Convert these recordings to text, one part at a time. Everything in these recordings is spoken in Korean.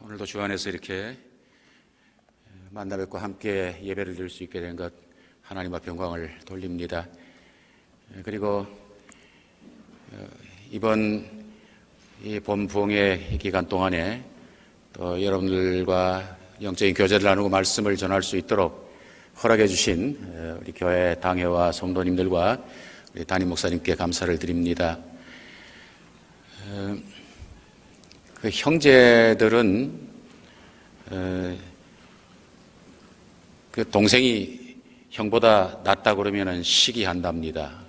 오늘도 주 안에서 이렇게 만나 뵙고 함께 예배를 드릴 수 있게 된 것 하나님 앞에 영광을 돌립니다. 그리고 이번 이 봄 부흥의 기간 동안에 또 여러분들과 영적인 교제를 나누고 말씀을 전할 수 있도록 허락해 주신 우리 교회 당회와 성도님들과 우리 담임 목사님께 감사를 드립니다. 그 형제들은 그 동생이 형보다 낫다 그러면은 시기한답니다.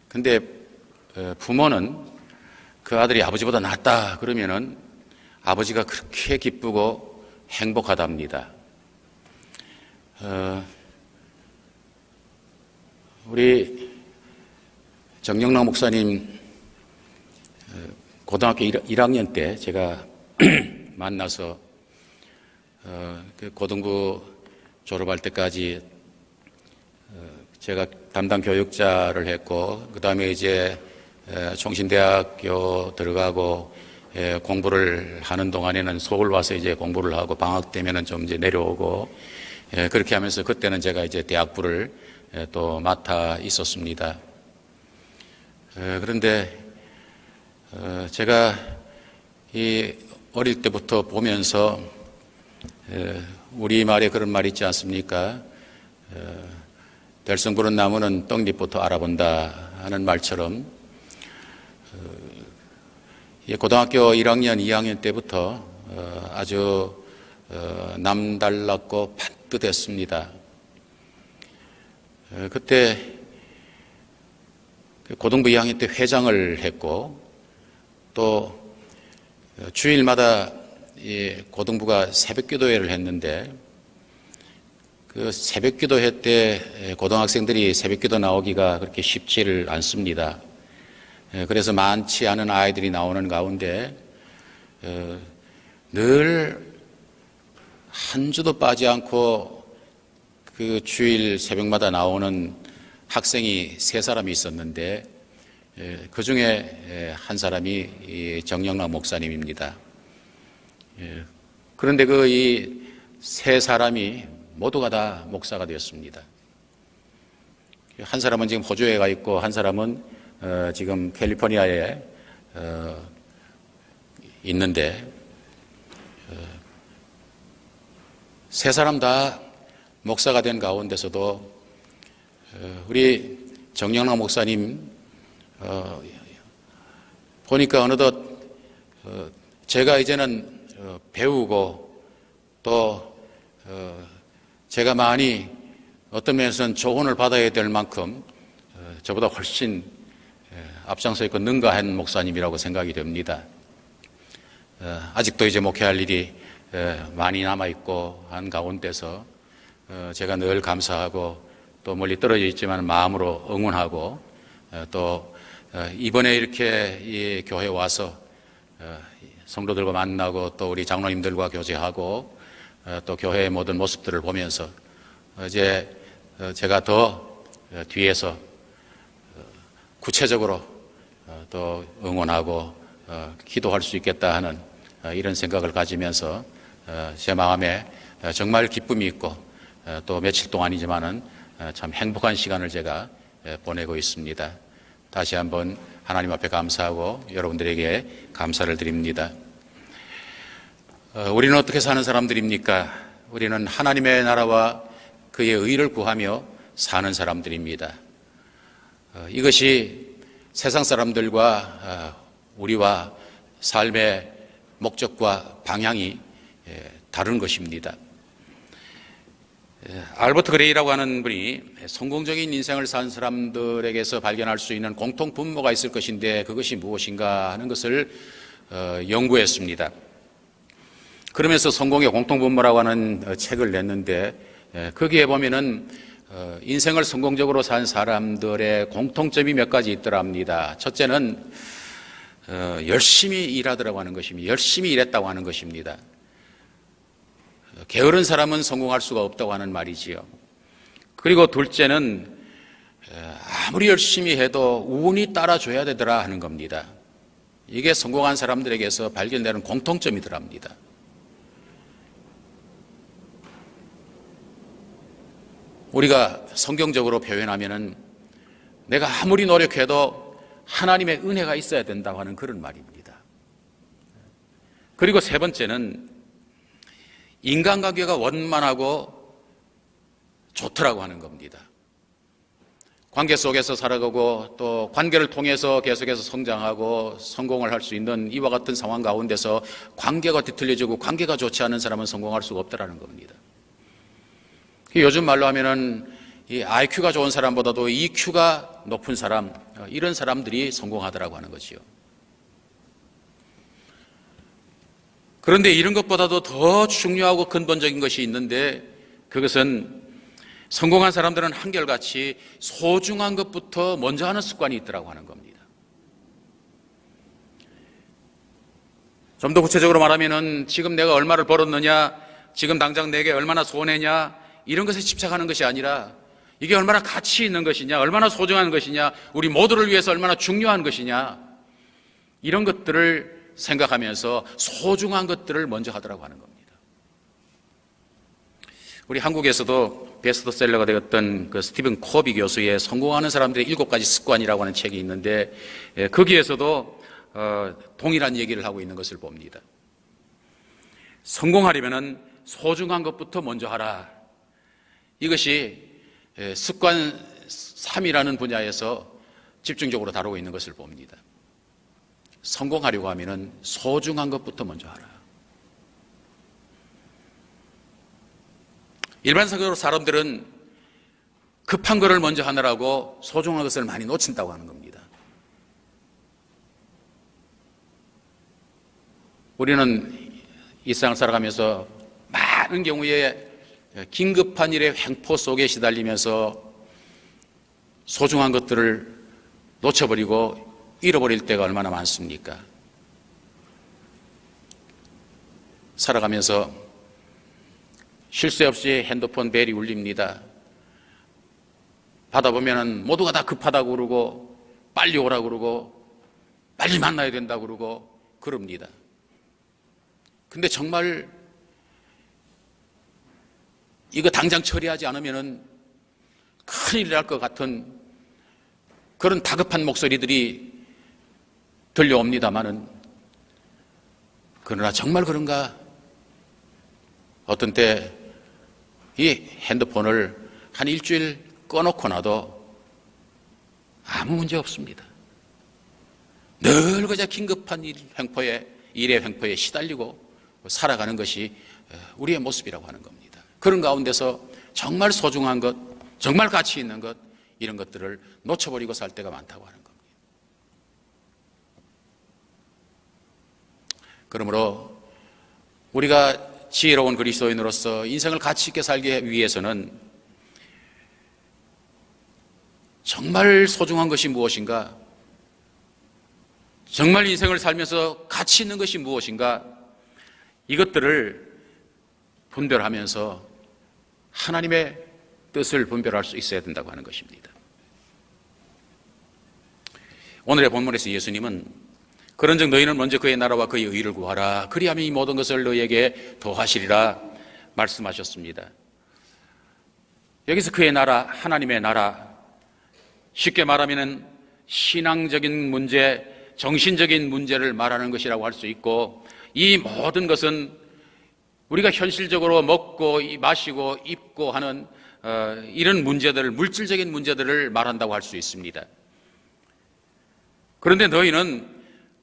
근데 부모는 그 아들이 아버지보다 낫다 그러면은 아버지가 그렇게 기쁘고 행복하답니다. 우리 정영락 목사님 고등학교 1학년 때 제가 만나서 그 고등부 졸업할 때까지 제가 담당 교육자를 했고 그 다음에 이제 총신대학교 들어가고 공부를 하는 동안에는 서울 와서 이제 공부를 하고 방학 되면은 좀 이제 내려오고 그렇게 하면서 그때는 제가 이제 대학부를 또 맡아 있었습니다. 그런데 제가 이 어릴 때부터 보면서 우리말에 그런 말이 있지 않습니까? 될성 부른 나무는 떡잎부터 알아본다 하는 말처럼 고등학교 1학년, 2학년 때부터 아주 남달랐고 반듯했습니다. 그때 고등부 2학년 때 회장을 했고 또 주일마다 고등부가 새벽기도회를 했는데 그 새벽기도회 때 고등학생들이 새벽기도 나오기가 그렇게 쉽지를 않습니다. 그래서 많지 않은 아이들이 나오는 가운데 늘 한 주도 빠지 않고 그 주일 새벽마다 나오는 학생이 3사람이 있었는데 그 중에 한 사람이 정영락 목사님입니다. 그런데 그 이 3사람이 모두가 다 목사가 되었습니다. 한 사람은 지금 호주에 가 있고 한 사람은 지금 캘리포니아에 있는데 3사람 다 목사가 된 가운데서도 우리 정영락 목사님 보니까 어느덧 제가 이제는 배우고 또 제가 많이 어떤 면에서는 조언을 받아야 될 만큼 저보다 훨씬 앞장서 있고 능가한 목사님이라고 생각이 됩니다. 아직도 이제 목회할 일이 많이 남아있고 한 가운데서 제가 늘 감사하고 또 멀리 떨어져 있지만 마음으로 응원하고 또 이번에 이렇게 이 교회에 와서 성도들과 만나고 또 우리 장로님들과 교제하고 또 교회의 모든 모습들을 보면서 이제 제가 더 뒤에서 구체적으로 또 응원하고 기도할 수 있겠다 하는 이런 생각을 가지면서 제 마음에 정말 기쁨이 있고 또 며칠 동안이지만은 참 행복한 시간을 제가 보내고 있습니다. 다시 한번 하나님 앞에 감사하고 여러분들에게 감사를 드립니다. 우리는 어떻게 사는 사람들입니까? 우리는 하나님의 나라와 그의 의를 구하며 사는 사람들입니다. 이것이 세상 사람들과 우리와 삶의 목적과 방향이 다른 것입니다. 알버트 그레이라고 하는 분이 성공적인 인생을 산 사람들에게서 발견할 수 있는 공통 분모가 있을 것인데 그것이 무엇인가 하는 것을 연구했습니다. 그러면서 성공의 공통 분모라고 하는 책을 냈는데 거기에 보면은 인생을 성공적으로 산 사람들의 공통점이 몇 가지 있더라 합니다. 첫째는 열심히 일하더라고 하는 것입니다. 열심히 일했다고 하는 것입니다. 게으른 사람은 성공할 수가 없다고 하는 말이지요. 그리고 둘째는 아무리 열심히 해도 운이 따라줘야 되더라 하는 겁니다. 이게 성공한 사람들에게서 발견되는 공통점이더랍니다. 우리가 성경적으로 표현하면은 내가 아무리 노력해도 하나님의 은혜가 있어야 된다고 하는 그런 말입니다. 그리고 세 번째는 인간관계가 원만하고 좋더라고 하는 겁니다. 관계 속에서 살아가고 또 관계를 통해서 계속해서 성장하고 성공을 할 수 있는 이와 같은 상황 가운데서 관계가 뒤틀려지고 관계가 좋지 않은 사람은 성공할 수가 없다라는 겁니다. 요즘 말로 하면은 이 IQ가 좋은 사람보다도 EQ가 높은 사람, 이런 사람들이 성공하더라고 하는 거지요. 그런데 이런 것보다도 더 중요하고 근본적인 것이 있는데, 그것은 성공한 사람들은 한결같이 소중한 것부터 먼저 하는 습관이 있더라고 하는 겁니다. 좀 더 구체적으로 말하면은 지금 내가 얼마를 벌었느냐, 지금 당장 내게 얼마나 손해냐, 이런 것에 집착하는 것이 아니라 이게 얼마나 가치 있는 것이냐, 얼마나 소중한 것이냐, 우리 모두를 위해서 얼마나 중요한 것이냐, 이런 것들을 생각하면서 소중한 것들을 먼저 하더라고 하는 겁니다. 우리 한국에서도 베스트셀러가 되었던 그 스티븐 코비 교수의 성공하는 사람들의 7가지 습관이라고 하는 책이 있는데, 거기에서도 동일한 얘기를 하고 있는 것을 봅니다. 성공하려면 소중한 것부터 먼저 하라. 이것이 습관 3이라는 분야에서 집중적으로 다루고 있는 것을 봅니다. 성공하려고 하면 소중한 것부터 먼저 하라. 일반적으로 사람들은 급한 것을 먼저 하느라고 소중한 것을 많이 놓친다고 하는 겁니다. 우리는 일상을 살아가면서 많은 경우에 긴급한 일의 횡포 속에 시달리면서 소중한 것들을 놓쳐버리고 잃어버릴 때가 얼마나 많습니까? 살아가면서 쉴 새 없이 핸드폰 벨이 울립니다. 받아보면 모두가 다 급하다고 그러고 빨리 오라고 그러고 빨리 만나야 된다고 그러고 그럽니다. 근데 정말 이거 당장 처리하지 않으면 큰일 날 것 같은 그런 다급한 목소리들이 들려옵니다마는, 그러나 정말 그런가? 어떤 때 이 핸드폰을 한 일주일 꺼놓고 나도 아무 문제 없습니다. 늘 그저 긴급한 일의 횡포에 시달리고 살아가는 것이 우리의 모습이라고 하는 겁니다. 그런 가운데서 정말 소중한 것, 정말 가치 있는 것, 이런 것들을 놓쳐버리고 살 때가 많다고 하는 겁니다. 그러므로 우리가 지혜로운 그리스도인으로서 인생을 가치 있게 살기 위해서는 정말 소중한 것이 무엇인가, 정말 인생을 살면서 가치 있는 것이 무엇인가, 이것들을 분별하면서 하나님의 뜻을 분별할 수 있어야 된다고 하는 것입니다. 오늘의 본문에서 예수님은 그런즉 너희는 먼저 그의 나라와 그의 의를 구하라. 그리하면 이 모든 것을 너희에게 더하시리라 말씀하셨습니다. 여기서 그의 나라, 하나님의 나라, 쉽게 말하면 신앙적인 문제, 정신적인 문제를 말하는 것이라고 할 수 있고, 이 모든 것은 우리가 현실적으로 먹고 마시고 입고 하는 이런 문제들을, 물질적인 문제들을 말한다고 할 수 있습니다. 그런데 너희는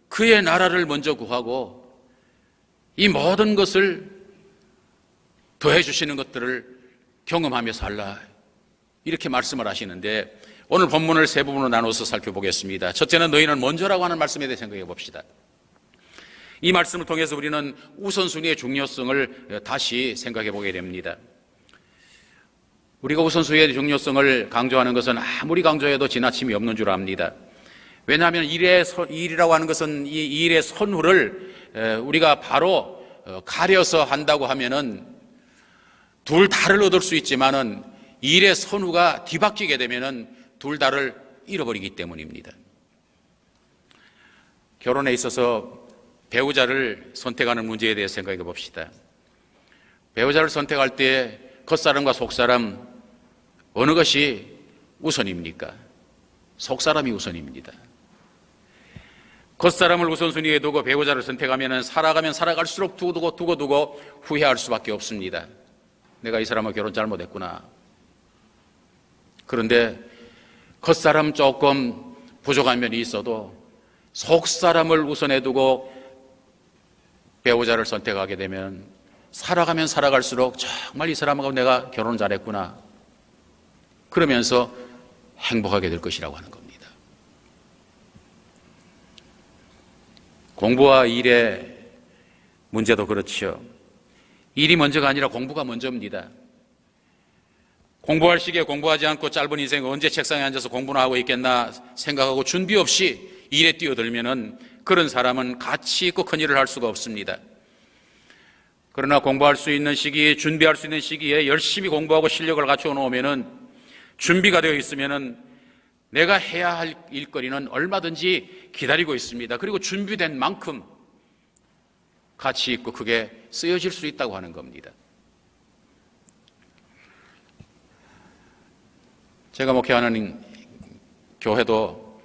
그의 나라를 먼저 구하고 이 모든 것을 더해 주시는 것들을 경험하며 살라, 이렇게 말씀을 하시는데, 오늘 본문을 세 부분으로 나눠서 살펴보겠습니다. 첫째는 너희는 먼저라고 하는 말씀에 대해 생각해 봅시다. 이 말씀을 통해서 우리는 우선순위의 중요성을 다시 생각해 보게 됩니다. 우리가 우선순위의 중요성을 강조하는 것은 아무리 강조해도 지나침이 없는 줄 압니다. 왜냐하면 일이라고 하는 것은 이 일의 선후를 우리가 바로 가려서 한다고 하면은 둘 다를 얻을 수 있지만은 일의 선후가 뒤바뀌게 되면은 둘 다를 잃어버리기 때문입니다. 결혼에 있어서 배우자를 선택하는 문제에 대해 생각해 봅시다. 배우자를 선택할 때 겉사람과 속사람, 어느 것이 우선입니까? 속사람이 우선입니다. 겉사람을 우선순위에 두고 배우자를 선택하면 살아가면 살아갈수록 두고 후회할 수밖에 없습니다. 내가 이 사람과 결혼 잘못했구나. 그런데 겉사람 조금 부족한 면이 있어도 속사람을 우선해 두고 배우자를 선택하게 되면 살아가면 살아갈수록 정말 이 사람하고 내가 결혼 잘했구나. 그러면서 행복하게 될 것이라고 하는 겁니다. 공부와 일의 문제도 그렇지요. 일이 먼저가 아니라 공부가 먼저입니다. 공부할 시기에 공부하지 않고 짧은 인생 언제 책상에 앉아서 공부나 하고 있겠나 생각하고 준비 없이 일에 뛰어들면은 그런 사람은 가치 있고 큰 일을 할 수가 없습니다. 그러나 공부할 수 있는 시기에, 준비할 수 있는 시기에 열심히 공부하고 실력을 갖추어 놓으면은, 준비가 되어 있으면은 내가 해야 할 일거리는 얼마든지 기다리고 있습니다. 그리고 준비된 만큼 가치 있고 크게 쓰여질 수 있다고 하는 겁니다. 제가 목회하는 교회도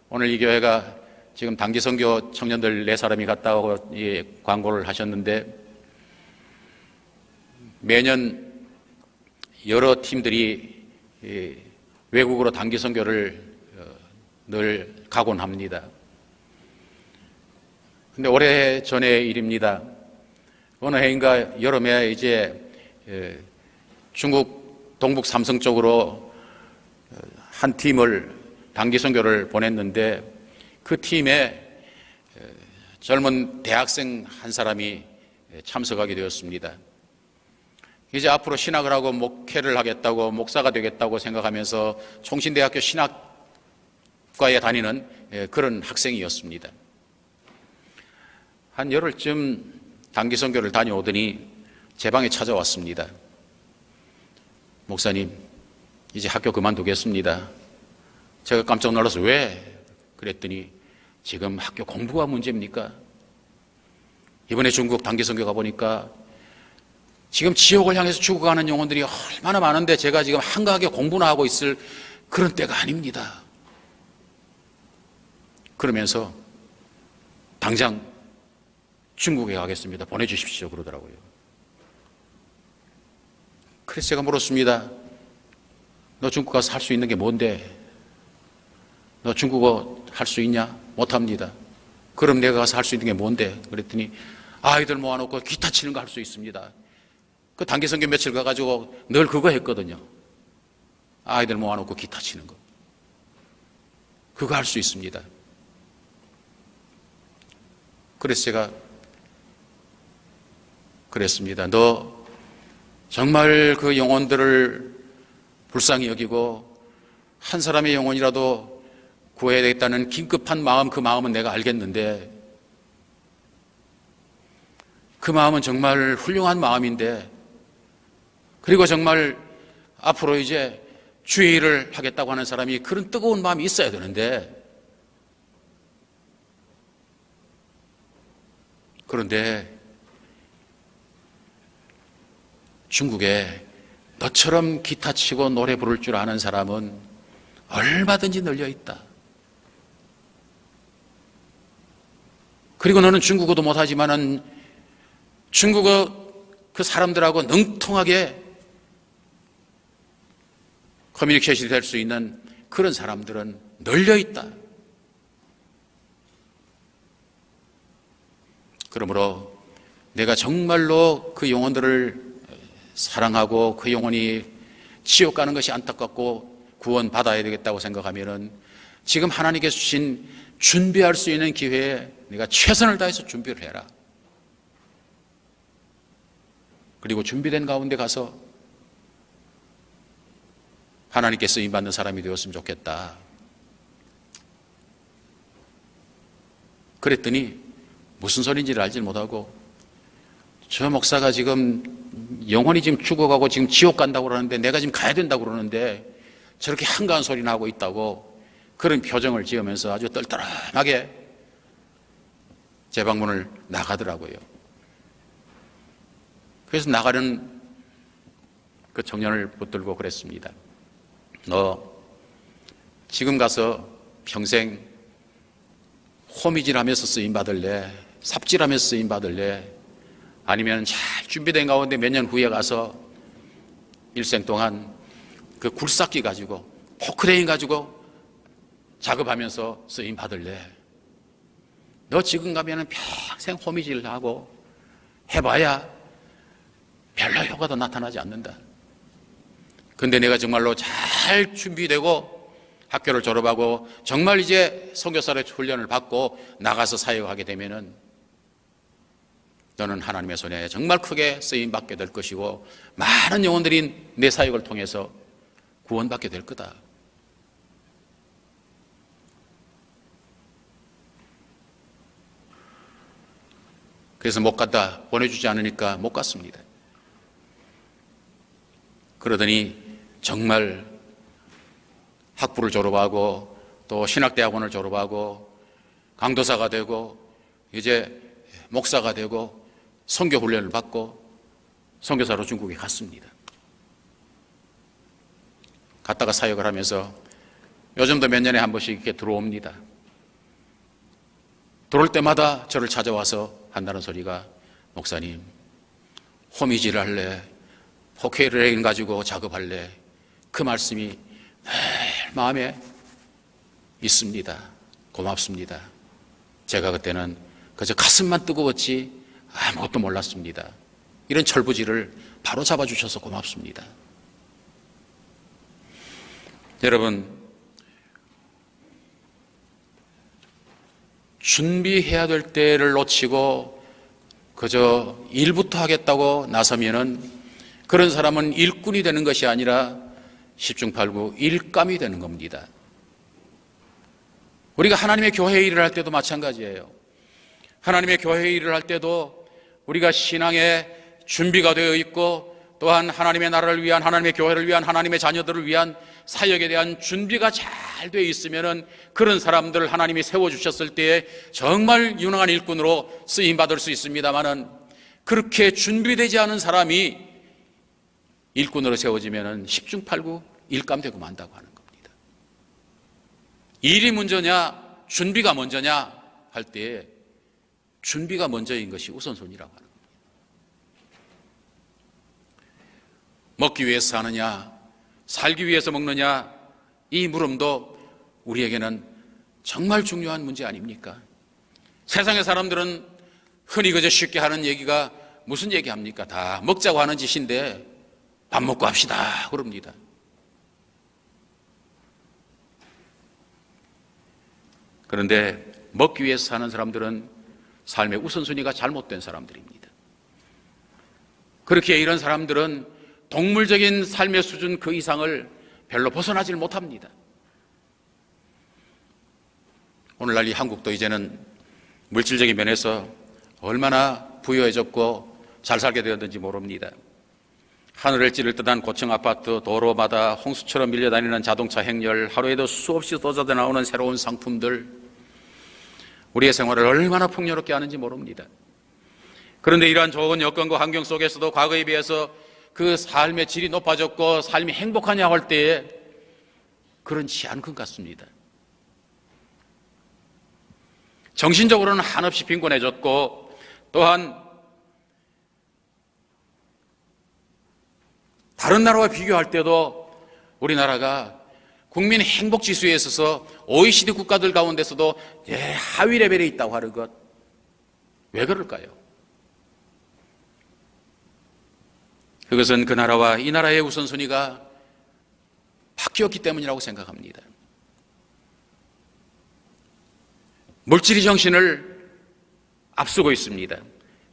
오늘 이 교회가 지금 단기선교 청년들 4사람이 갔다 오고 광고를 하셨는데, 매년 여러 팀들이 외국으로 단기선교를 늘 가곤 합니다. 근데 오래 전의 일입니다. 어느 해인가 여름에 이제 중국 동북 삼성 쪽으로 한 팀을 단기선교를 보냈는데, 그 팀에 젊은 대학생 한 사람이 참석하게 되었습니다. 이제 앞으로 신학을 하고 목회를 하겠다고, 목사가 되겠다고 생각하면서 총신대학교 신학과에 다니는 그런 학생이었습니다. 한 열흘쯤 단기선교를 다녀오더니 제 방에 찾아왔습니다. 목사님, 이제 학교 그만두겠습니다. 제가 깜짝 놀라서 왜? 그랬더니 지금 학교 공부가 문제입니까? 이번에 중국 단기선교 가보니까 지금 지옥을 향해서 죽어가는 영혼들이 얼마나 많은데 제가 지금 한가하게 공부나 하고 있을 그런 때가 아닙니다. 그러면서 당장 중국에 가겠습니다. 보내주십시오. 그러더라고요. 그래서 제가 물었습니다. 너 중국 가서 할 수 있는 게 뭔데? 너 중국어 할 수 있냐? 못합니다. 그럼 내가 가서 할 수 있는 게 뭔데? 그랬더니 아이들 모아놓고 기타 치는 거 할 수 있습니다. 그 단기선교 며칠 가가지고 늘 그거 했거든요. 아이들 모아놓고 기타 치는 거. 그거 할 수 있습니다. 그래서 제가 그랬습니다. 너 정말 그 영혼들을 불쌍히 여기고 한 사람의 영혼이라도 구해야 되겠다는 긴급한 마음, 그 마음은 내가 알겠는데, 그 마음은 정말 훌륭한 마음인데, 그리고 정말 앞으로 이제 주의 일을 하겠다고 하는 사람이 그런 뜨거운 마음이 있어야 되는데, 그런데 중국에 너처럼 기타 치고 노래 부를 줄 아는 사람은 얼마든지 널려 있다. 그리고 너는 중국어도 못하지만은 중국어 그 사람들하고 능통하게 커뮤니케이션이 될 수 있는 그런 사람들은 널려 있다. 그러므로 내가 정말로 그 영혼들을 사랑하고 그 영혼이 지옥 가는 것이 안타깝고 구원 받아야 되겠다고 생각하면은 지금 하나님께서 주신 준비할 수 있는 기회에 네가 최선을 다해서 준비를 해라. 그리고 준비된 가운데 가서 하나님께 쓰임받는 사람이 되었으면 좋겠다. 그랬더니 무슨 소리인지를 알지 못하고, 저 목사가 지금 영혼이 지금 죽어가고 지금 지옥 간다고 그러는데 내가 지금 가야 된다고 그러는데 저렇게 한가한 소리나 하고 있다고 그런 표정을 지으면서 아주 떨떠름하게 제 방문을 나가더라고요. 그래서 나가는 그 청년을 붙들고 그랬습니다. 너 지금 가서 평생 호미질하면서 쓰임받을래? 삽질하면서 쓰임받을래? 아니면 잘 준비된 가운데 몇 년 후에 가서 일생 동안 그 굴삭기 가지고 포크레인 가지고 작업하면서 쓰임받을래? 너 지금 가면은 평생 호미질하고 해봐야 별로 효과도 나타나지 않는다. 근데 내가 정말로 잘 준비되고 학교를 졸업하고 정말 이제 선교사의 훈련을 받고 나가서 사역하게 되면은 너는 하나님의 손에 정말 크게 쓰임받게 될 것이고 많은 영혼들이 내 사역을 통해서 구원받게 될 거다. 그래서 못 갔다, 보내주지 않으니까 못 갔습니다. 그러더니 정말 학부를 졸업하고 또 신학대학원을 졸업하고 강도사가 되고 이제 목사가 되고 선교 훈련을 받고 선교사로 중국에 갔습니다. 갔다가 사역을 하면서 요즘도 몇 년에 한 번씩 이렇게 들어옵니다. 들어올 때마다 저를 찾아와서 한다는 소리가 목사님, 호미질 할래? 포크레인 가지고 작업할래? 그 말씀이 늘 마음에 있습니다. 고맙습니다. 제가 그때는 그저 가슴만 뜨거웠지 아무것도 몰랐습니다. 이런 철부지를 바로 잡아주셔서 고맙습니다. 여러분, 준비해야 될 때를 놓치고 그저 일부터 하겠다고 나서면은 그런 사람은 일꾼이 되는 것이 아니라 십중팔구 일감이 되는 겁니다. 우리가 하나님의 교회 일을 할 때도 마찬가지예요. 하나님의 교회 일을 할 때도 우리가 신앙에 준비가 되어 있고 또한 하나님의 나라를 위한, 하나님의 교회를 위한, 하나님의 자녀들을 위한 사역에 대한 준비가 잘 되어 있으면은 그런 사람들을 하나님이 세워주셨을 때에 정말 유능한 일꾼으로 쓰임받을 수 있습니다만은 그렇게 준비되지 않은 사람이 일꾼으로 세워지면은 십중팔구 일감되고 만다고 하는 겁니다. 일이 먼저냐, 준비가 먼저냐 할 때 준비가 먼저인 것이 우선순위라고 하는 겁니다. 먹기 위해서 사느냐, 살기 위해서 먹느냐, 이 물음도 우리에게는 정말 중요한 문제 아닙니까? 세상의 사람들은 흔히 그저 쉽게 하는 얘기가 무슨 얘기합니까? 다 먹자고 하는 짓인데 밥 먹고 합시다 그럽니다. 그런데 먹기 위해서 사는 사람들은 삶의 우선순위가 잘못된 사람들입니다. 그렇게 이런 사람들은 동물적인 삶의 수준 그 이상을 별로 벗어나질 못합니다. 오늘날 이 한국도 이제는 물질적인 면에서 얼마나 부유해졌고 잘 살게 되었는지 모릅니다. 하늘을 찌를 듯한 고층 아파트, 도로마다 홍수처럼 밀려다니는 자동차 행렬, 하루에도 수없이 쏟아져 나오는 새로운 상품들, 우리의 생활을 얼마나 풍요롭게 하는지 모릅니다. 그런데 이러한 좋은 여건과 환경 속에서도 과거에 비해서 그 삶의 질이 높아졌고 삶이 행복하냐 할 때에 그렇지 않은 것 같습니다. 정신적으로는 한없이 빈곤해졌고 또한 다른 나라와 비교할 때도 우리나라가 국민 행복 지수에 있어서 OECD 국가들 가운데서도 하위 레벨에 있다고 하는 것, 왜 그럴까요? 그것은 그 나라와 이 나라의 우선순위가 바뀌었기 때문이라고 생각합니다. 물질의 정신을 앞서고 있습니다.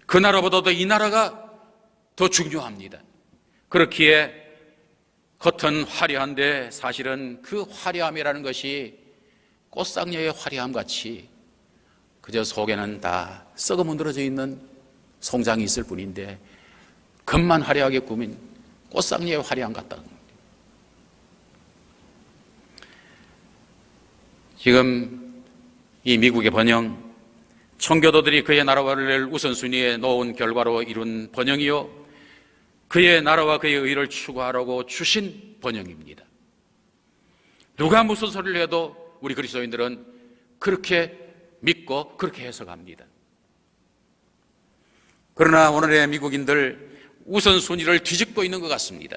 그 나라보다도 이 나라가 더 중요합니다. 그렇기에 겉은 화려한데 사실은 그 화려함이라는 것이 꽃상녀의 화려함 같이 그저 속에는 다 썩어 문드러져 있는 송장이 있을 뿐인데 겉만 화려하게 꾸민 꽃상녀의 화려함 같다. 지금 이 미국의 번영, 청교도들이 그의 나라를 우선순위에 놓은 결과로 이룬 번영이요, 그의 나라와 그의 의를 추구하라고 주신 번영입니다. 누가 무슨 소리를 해도 우리 그리스도인들은 그렇게 믿고 그렇게 해석합니다. 그러나 오늘의 미국인들 우선순위를 뒤집고 있는 것 같습니다.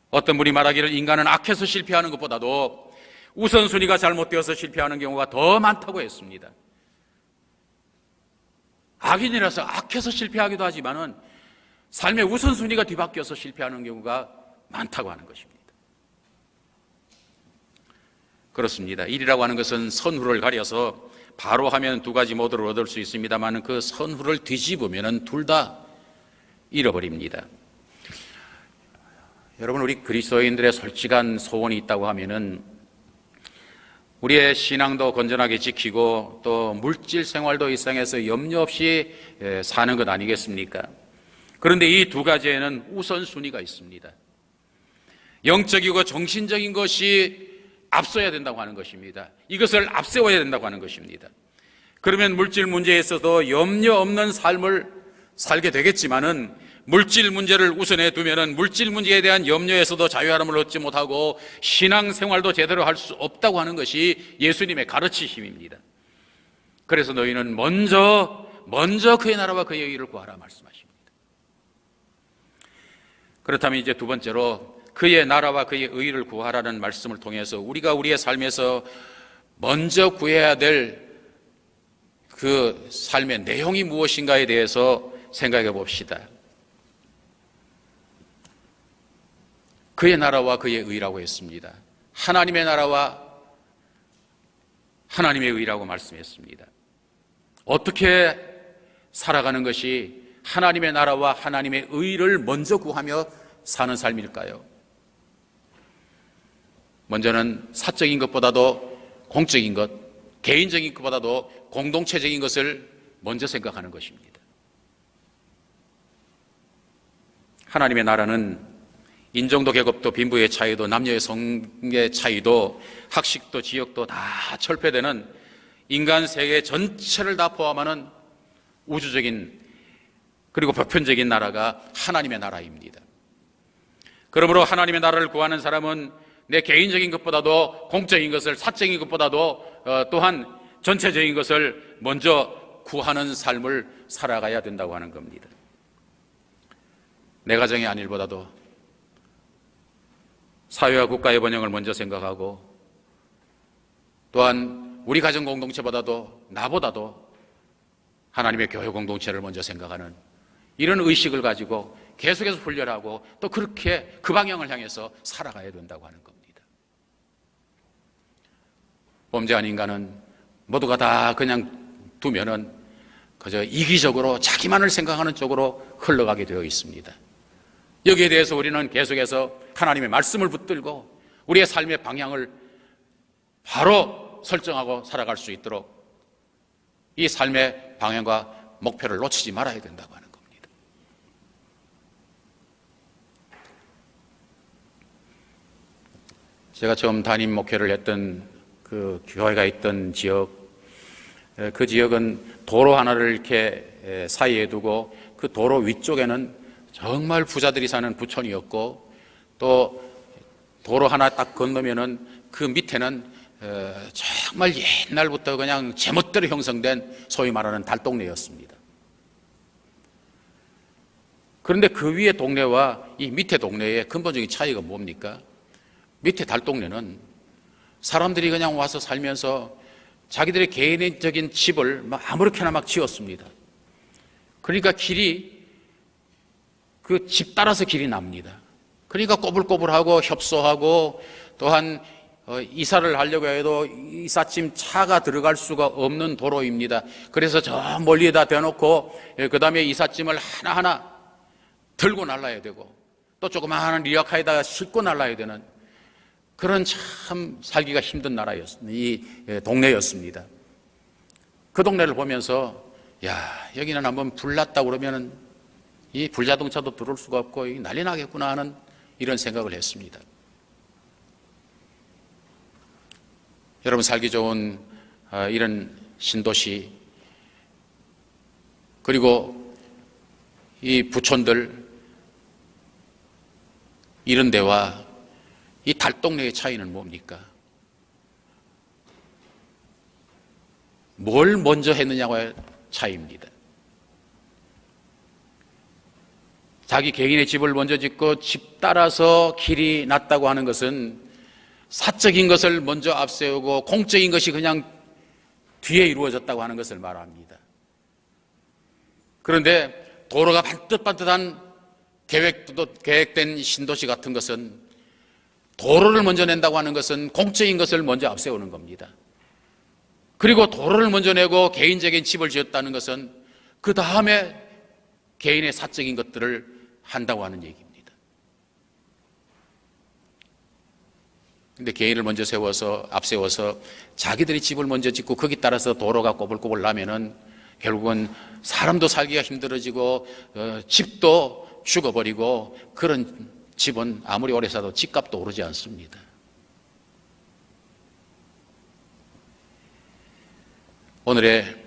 어떤 분이 말하기를 인간은 악해서 실패하는 것보다도 우선순위가 잘못되어서 실패하는 경우가 더 많다고 했습니다. 악인이라서 악해서 실패하기도 하지만은 삶의 우선순위가 뒤바뀌어서 실패하는 경우가 많다고 하는 것입니다. 그렇습니다. 일이라고 하는 것은 선후를 가려서 바로 하면 두 가지 모드를 얻을 수 있습니다만 그 선후를 뒤집으면 둘 다 잃어버립니다. 여러분, 우리 그리스도인들의 솔직한 소원이 있다고 하면은 우리의 신앙도 건전하게 지키고 또 물질 생활도 일상에서 염려 없이 사는 것 아니겠습니까? 그런데 이 두 가지에는 우선순위가 있습니다. 영적이고 정신적인 것이 앞서야 된다고 하는 것입니다. 이것을 앞세워야 된다고 하는 것입니다. 그러면 물질 문제에 있어서 염려 없는 삶을 살게 되겠지만은 물질 문제를 우선해 두면은 물질 문제에 대한 염려에서도 자유함을 얻지 못하고 신앙생활도 제대로 할 수 없다고 하는 것이 예수님의 가르치심입니다. 그래서 너희는 먼저 그의 나라와 그의 의를 구하라 말씀하십니다. 그렇다면 이제 두 번째로 그의 나라와 그의 의를 구하라는 말씀을 통해서 우리가 우리의 삶에서 먼저 구해야 될 그 삶의 내용이 무엇인가에 대해서 생각해 봅시다. 그의 나라와 그의 의라고 했습니다. 하나님의 나라와 하나님의 의라고 말씀했습니다. 어떻게 살아가는 것이 하나님의 나라와 하나님의 의를 먼저 구하며 사는 삶일까요? 먼저는 사적인 것보다도 공적인 것, 개인적인 것보다도 공동체적인 것을 먼저 생각하는 것입니다. 하나님의 나라는 인종도 계급도 빈부의 차이도 남녀의 성의 차이도 학식도 지역도 다 철폐되는 인간 세계 전체를 다 포함하는 우주적인 그리고 보편적인 나라가 하나님의 나라입니다. 그러므로 하나님의 나라를 구하는 사람은 내 개인적인 것보다도 공적인 것을, 사적인 것보다도 또한 전체적인 것을 먼저 구하는 삶을 살아가야 된다고 하는 겁니다. 내 가정의 안일보다도 사회와 국가의 번영을 먼저 생각하고 또한 우리 가정 공동체보다도 나보다도 하나님의 교회 공동체를 먼저 생각하는 이런 의식을 가지고 계속해서 훈련하고 또 그렇게 그 방향을 향해서 살아가야 된다고 하는 겁니다. 범죄한 인간은 모두가 다 그냥 두면은 그저 이기적으로 자기만을 생각하는 쪽으로 흘러가게 되어 있습니다. 여기에 대해서 우리는 계속해서 하나님의 말씀을 붙들고 우리의 삶의 방향을 바로 설정하고 살아갈 수 있도록 이 삶의 방향과 목표를 놓치지 말아야 된다고 하는 겁니다. 제가 처음 담임 목회를 했던 그 교회가 있던 지역, 그 지역은 도로 하나를 이렇게 사이에 두고 그 도로 위쪽에는 정말 부자들이 사는 부촌이었고 또 도로 하나 딱 건너면은 그 밑에는 정말 옛날부터 그냥 제멋대로 형성된 소위 말하는 달동네였습니다. 그런데 그 위에 동네와 이 밑에 동네의 근본적인 차이가 뭡니까? 밑에 달동네는 사람들이 그냥 와서 살면서 자기들의 개인적인 집을 막 아무렇게나 막 지었습니다. 그러니까 길이 그 집 따라서 길이 납니다. 그러니까 꼬불꼬불하고 협소하고 또한 이사를 하려고 해도 이삿짐 차가 들어갈 수가 없는 도로입니다. 그래서 저 멀리에다 대놓고 그 다음에 이삿짐을 하나하나 들고 날라야 되고 또 조그마한 리어카에다가 싣고 날라야 되는 그런 참 살기가 힘든 이 동네였습니다. 그 동네를 보면서 여기는 한번 불났다 그러면은 이 불자동차도 들어올 수가 없고 난리 나겠구나 하는 이런 생각을 했습니다. 여러분, 살기 좋은 이런 신도시 그리고 이 부촌들 이런 데와 이 달동네의 차이는 뭡니까? 뭘 먼저 했느냐고의 차이입니다. 자기 개인의 집을 먼저 짓고 집 따라서 길이 났다고 하는 것은 사적인 것을 먼저 앞세우고 공적인 것이 그냥 뒤에 이루어졌다고 하는 것을 말합니다. 그런데 도로가 반듯반듯한 계획된 신도시 같은 것은 도로를 먼저 낸다고 하는 것은 공적인 것을 먼저 앞세우는 겁니다. 그리고 도로를 먼저 내고 개인적인 집을 지었다는 것은 그 다음에 개인의 사적인 것들을 한다고 하는 얘기입니다. 근데 개인을 먼저 앞세워서 자기들이 집을 먼저 짓고 거기 따라서 도로가 꼬불꼬불 나면은 결국은 사람도 살기가 힘들어지고 집도 죽어버리고 그런 집은 아무리 오래 사도 집값도 오르지 않습니다. 오늘의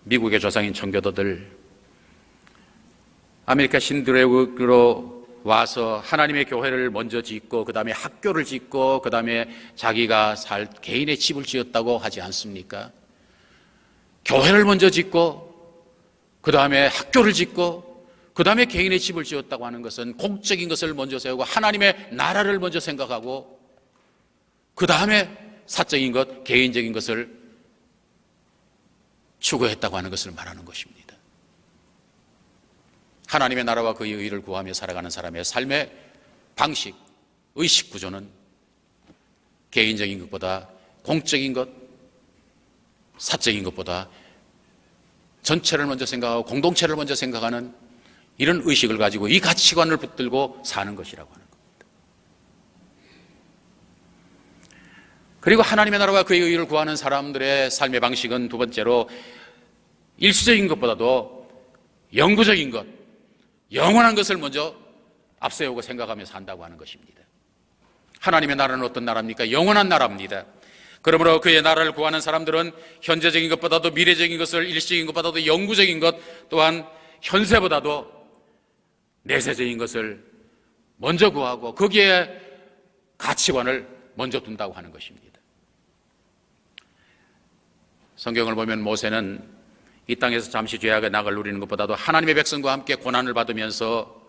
미국의 조상인 청교도들 아메리카 신들에게로 와서 하나님의 교회를 먼저 짓고 그 다음에 학교를 짓고 그 다음에 자기가 살 개인의 집을 지었다고 하지 않습니까? 교회를 먼저 짓고 그 다음에 학교를 짓고 그 다음에 개인의 집을 지었다고 하는 것은 공적인 것을 먼저 세우고 하나님의 나라를 먼저 생각하고 그 다음에 사적인 것, 개인적인 것을 추구했다고 하는 것을 말하는 것입니다. 하나님의 나라와 그의 의를 구하며 살아가는 사람의 삶의 방식, 의식 구조는 개인적인 것보다 공적인 것, 사적인 것보다 전체를 먼저 생각하고 공동체를 먼저 생각하는 이런 의식을 가지고 이 가치관을 붙들고 사는 것이라고 하는 겁니다. 그리고 하나님의 나라와 그의 의를 구하는 사람들의 삶의 방식은 두 번째로 일시적인 것보다도 영구적인 것, 영원한 것을 먼저 앞세우고 생각하며 산다고 하는 것입니다. 하나님의 나라는 어떤 나라입니까? 영원한 나라입니다. 그러므로 그의 나라를 구하는 사람들은 현재적인 것보다도 미래적인 것을, 일시적인 것보다도 영구적인 것, 또한 현세보다도 내세적인 것을 먼저 구하고 거기에 가치관을 먼저 둔다고 하는 것입니다. 성경을 보면 모세는 이 땅에서 잠시 죄악의 낙을 누리는 것보다도 하나님의 백성과 함께 고난을 받으면서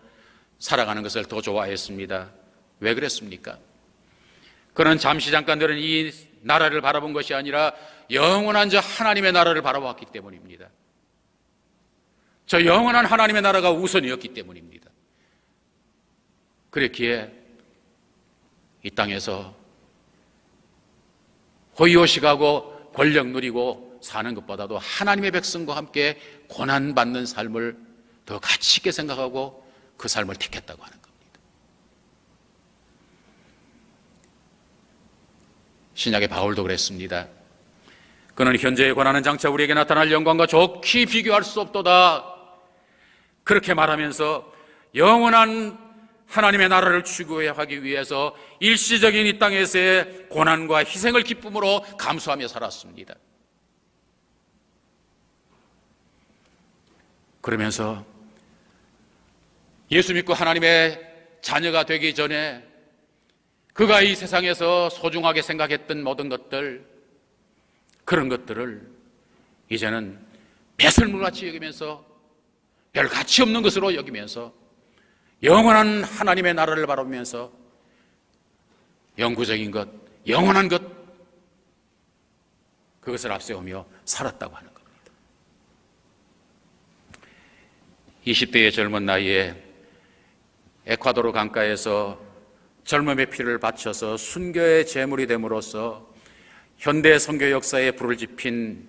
살아가는 것을 더 좋아했습니다. 왜 그랬습니까? 그는 잠깐 들은 이 나라를 바라본 것이 아니라 영원한 저 하나님의 나라를 바라보았기 때문입니다. 저 영원한 하나님의 나라가 우선이었기 때문입니다. 그랬기에 이 땅에서 호의호식하고 권력 누리고 사는 것보다도 하나님의 백성과 함께 고난받는 삶을 더 가치 있게 생각하고 그 삶을 택했다고 하는 겁니다. 신약의 바울도 그랬습니다. 그는 현재의 고난은 장차 우리에게 나타날 영광과 좋게 비교할 수 없도다. 그렇게 말하면서 영원한 하나님의 나라를 추구하기 위해서 일시적인 이 땅에서의 고난과 희생을 기쁨으로 감수하며 살았습니다. 그러면서 예수 믿고 하나님의 자녀가 되기 전에 그가 이 세상에서 소중하게 생각했던 모든 것들, 그런 것들을 이제는 배설물같이 여기면서 별 가치 없는 것으로 여기면서 영원한 하나님의 나라를 바라보면서 영구적인 것, 영원한 것, 그것을 앞세우며 살았다고 하는 겁니다. 20대의 젊은 나이에 에콰도르 강가에서 젊음의 피를 바쳐서 순교의 제물이 됨으로써 현대 선교 역사에 불을 지핀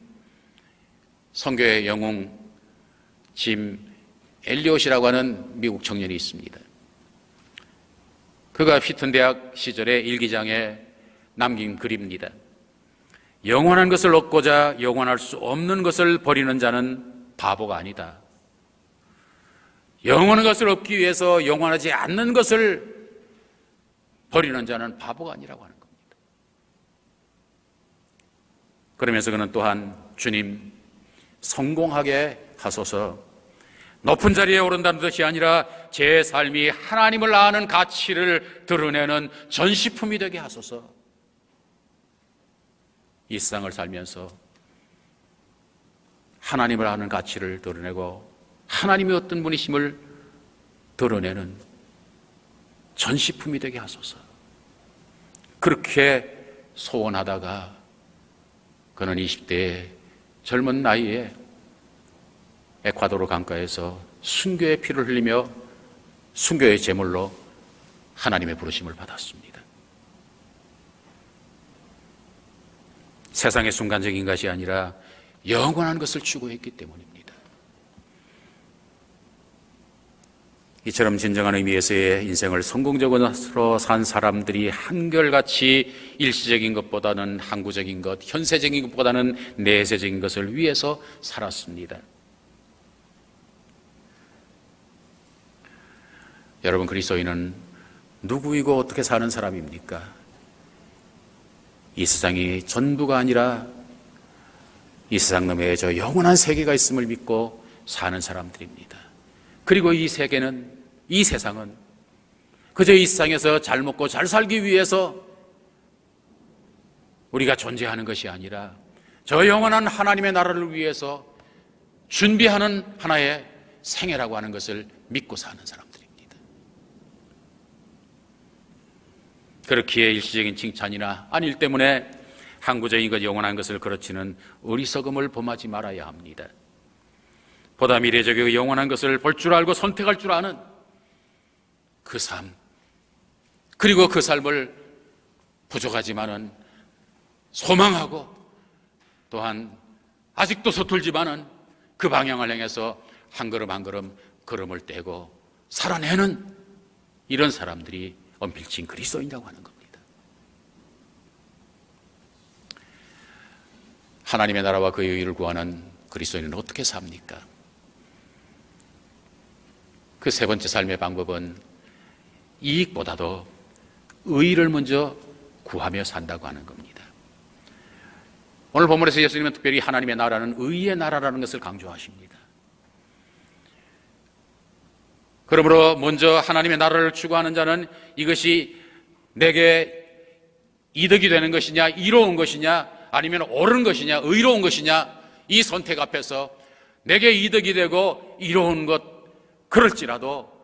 선교의 영웅 짐 엘리엇이라고 하는 미국 청년이 있습니다. 그가 휘튼 대학 시절에 일기장에 남긴 글입니다. 영원한 것을 얻고자 영원할 수 없는 것을 버리는 자는 바보가 아니다. 영원한 것을 얻기 위해서 영원하지 않는 것을 버리는 자는 바보가 아니라고 하는 겁니다. 그러면서 그는 또한 주님 성공하게 하소서, 높은 자리에 오른다는 것이 아니라 제 삶이 하나님을 아는 가치를 드러내는 전시품이 되게 하소서. 이 세상을 살면서 하나님을 아는 가치를 드러내고 하나님이 어떤 분이심을 드러내는 전시품이 되게 하소서. 그렇게 소원하다가 그는 20대의 젊은 나이에 에콰도르 강가에서 순교의 피를 흘리며 순교의 제물로 하나님의 부르심을 받았습니다. 세상의 순간적인 것이 아니라 영원한 것을 추구했기 때문입니다. 이처럼 진정한 의미에서의 인생을 성공적으로 산 사람들이 한결같이 일시적인 것보다는 항구적인 것, 현세적인 것보다는 내세적인 것을 위해서 살았습니다. 여러분, 그리스도인은 누구이고 어떻게 사는 사람입니까? 이 세상이 전부가 아니라 이 세상 너머에 저 영원한 세계가 있음을 믿고 사는 사람들입니다. 그리고 이 세계는, 이 세상은 그저 이 세상에서 잘 먹고 잘 살기 위해서 우리가 존재하는 것이 아니라 저 영원한 하나님의 나라를 위해서 준비하는 하나의 생애라고 하는 것을 믿고 사는 사람들입니다. 그렇기에 일시적인 칭찬이나 안일 때문에 항구적인 것, 영원한 것을 그르치는 어리석음을 범하지 말아야 합니다. 보다 미래적이고 영원한 것을 볼 줄 알고 선택할 줄 아는 그 삶, 그리고 그 삶을 부족하지만은 소망하고 또한 아직도 서툴지만은 그 방향을 향해서 한 걸음 한 걸음 걸음을 떼고 살아내는 이런 사람들이 언필칭 그리스도인이라고 하는 겁니다. 하나님의 나라와 그의 의를 구하는 그리스도인은 어떻게 삽니까? 그 세 번째 삶의 방법은 이익보다도 의를 먼저 구하며 산다고 하는 겁니다. 오늘 본문에서 예수님은 특별히 하나님의 나라는 의의 나라라는 것을 강조하십니다. 그러므로 먼저 하나님의 나라를 추구하는 자는 이것이 내게 이득이 되는 것이냐, 이로운 것이냐, 아니면 옳은 것이냐, 의로운 것이냐, 이 선택 앞에서 내게 이득이 되고 이로운 것 그럴지라도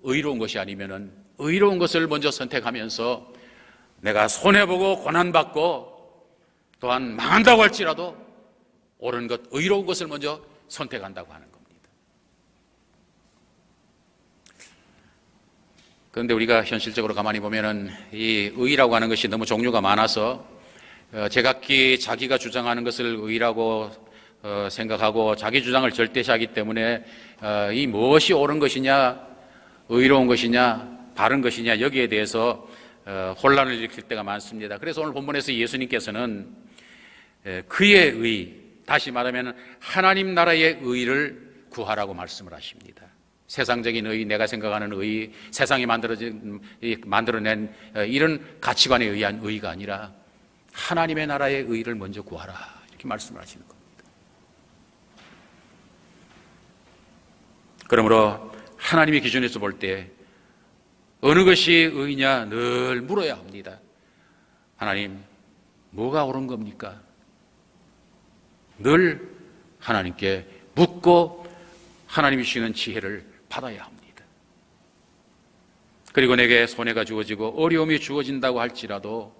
의로운 것이 아니면은 의로운 것을 먼저 선택하면서 내가 손해보고 고난받고 또한 망한다고 할지라도 옳은 것, 의로운 것을 먼저 선택한다고 하는 겁니다. 그런데 우리가 현실적으로 가만히 보면은 이 의라고 하는 것이 너무 종류가 많아서 제각기 자기가 주장하는 것을 의라고 생각하고 자기 주장을 절대시하기 때문에 이 무엇이 옳은 것이냐, 의로운 것이냐, 바른 것이냐, 여기에 대해서 혼란을 일으킬 때가 많습니다. 그래서 오늘 본문에서 예수님께서는 그의 의, 다시 말하면 하나님 나라의 의를 구하라고 말씀을 하십니다. 세상적인 의, 내가 생각하는 의, 세상이 만들어낸 이런 가치관에 의한 의가 아니라 하나님의 나라의 의를 먼저 구하라, 이렇게 말씀을 하시는 겁니다. 그러므로 하나님의 기준에서 볼 때 어느 것이 의냐 늘 물어야 합니다. 하나님, 뭐가 옳은 겁니까? 늘 하나님께 묻고 하나님이 주시는 지혜를 받아야 합니다. 그리고 내게 손해가 주어지고 어려움이 주어진다고 할지라도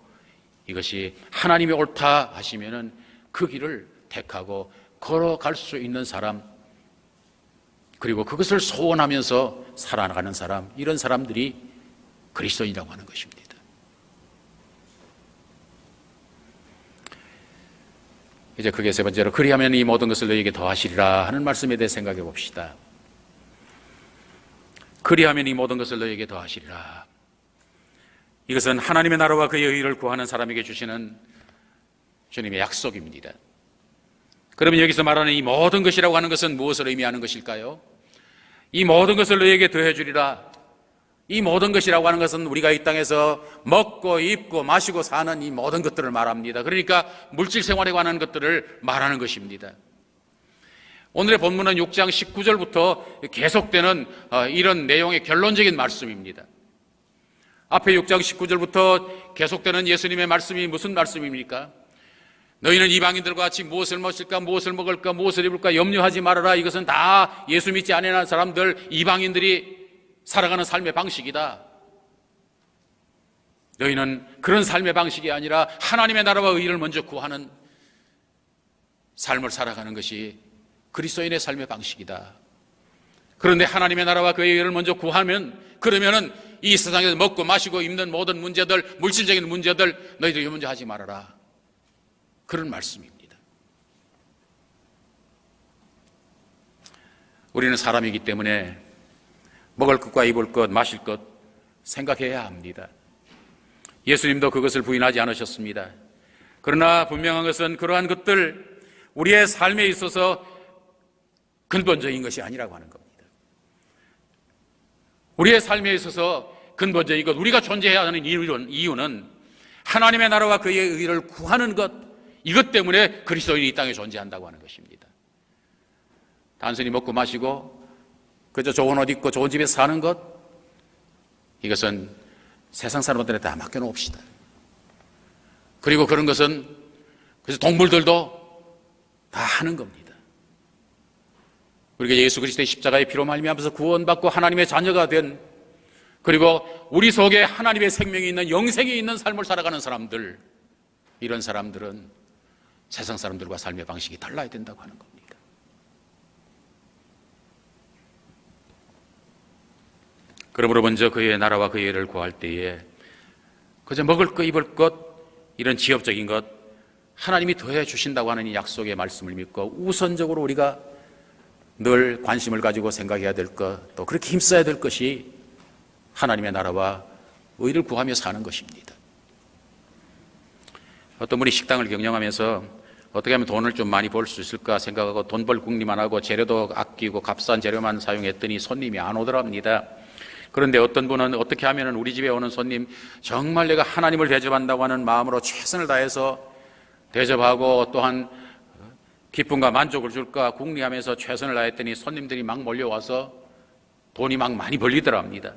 이것이 하나님이 옳다 하시면은 그 길을 택하고 걸어갈 수 있는 사람, 그리고 그것을 소원하면서 살아가는 사람, 이런 사람들이 그리스도인이라고 하는 것입니다. 이제 그게 세 번째로, 그리하면 이 모든 것을 너희에게 더하시리라 하는 말씀에 대해 생각해 봅시다. 그리하면 이 모든 것을 너희에게 더하시리라. 이것은 하나님의 나라와 그의 의를 구하는 사람에게 주시는 주님의 약속입니다. 그러면 여기서 말하는 이 모든 것이라고 하는 것은 무엇을 의미하는 것일까요? 이 모든 것을 너희에게 더해 주리라. 이 모든 것이라고 하는 것은 우리가 이 땅에서 먹고 입고 마시고 사는 이 모든 것들을 말합니다. 그러니까 물질 생활에 관한 것들을 말하는 것입니다. 오늘의 본문은 6장 19절부터 계속되는 이런 내용의 결론적인 말씀입니다. 앞에 6장 19절부터 계속되는 예수님의 말씀이 무슨 말씀입니까? 너희는 이방인들과 같이 무엇을 마실까, 무엇을 먹을까, 무엇을 입을까 염려하지 말아라. 이것은 다 예수 믿지 않는 사람들, 이방인들이 살아가는 삶의 방식이다. 너희는 그런 삶의 방식이 아니라 하나님의 나라와 의를 먼저 구하는 삶을 살아가는 것이 그리스도인의 삶의 방식이다. 그런데 하나님의 나라와 그의 의를 먼저 구하면, 그러면은 이 세상에서 먹고 마시고 입는 모든 문제들, 물질적인 문제들 너희들이 먼저 하지 말아라. 그런 말씀입니다. 우리는 사람이기 때문에 먹을 것과 입을 것, 마실 것 생각해야 합니다. 예수님도 그것을 부인하지 않으셨습니다. 그러나 분명한 것은 그러한 것들 우리의 삶에 있어서 근본적인 것이 아니라고 하는 겁니다. 우리의 삶에 있어서 근본적인 것, 우리가 존재해야 하는 이유는 하나님의 나라와 그의 의를 구하는 것, 이것 때문에 그리스도인이 이 땅에 존재한다고 하는 것입니다. 단순히 먹고 마시고 그저 좋은 옷 입고 좋은 집에서 사는 것, 이것은 세상 사람들한테 다 맡겨놓읍시다. 그리고 그런 것은 그래서 동물들도 다 하는 겁니다. 우리가 예수 그리스도의 십자가의 피로 말미암아서 구원받고 하나님의 자녀가 된, 그리고 우리 속에 하나님의 생명이 있는, 영생이 있는 삶을 살아가는 사람들, 이런 사람들은 세상 사람들과 삶의 방식이 달라야 된다고 하는 겁니다. 그러므로 먼저 그의 나라와 그의 의를 구할 때에 그저 먹을 것, 입을 것, 이런 지엽적인 것 하나님이 더해 주신다고 하는 이 약속의 말씀을 믿고 우선적으로 우리가 늘 관심을 가지고 생각해야 될 것, 또 그렇게 힘써야 될 것이 하나님의 나라와 의를 구하며 사는 것입니다. 어떤 분이 식당을 경영하면서 어떻게 하면 돈을 좀 많이 벌 수 있을까 생각하고 돈 벌 궁리만 하고 재료도 아끼고 값싼 재료만 사용했더니 손님이 안 오더랍니다. 그런데 어떤 분은 어떻게 하면 우리 집에 오는 손님 정말 내가 하나님을 대접한다고 하는 마음으로 최선을 다해서 대접하고 또한 기쁨과 만족을 줄까 궁리하면서 최선을 다했더니 손님들이 막 몰려와서 돈이 막 많이 벌리더랍니다.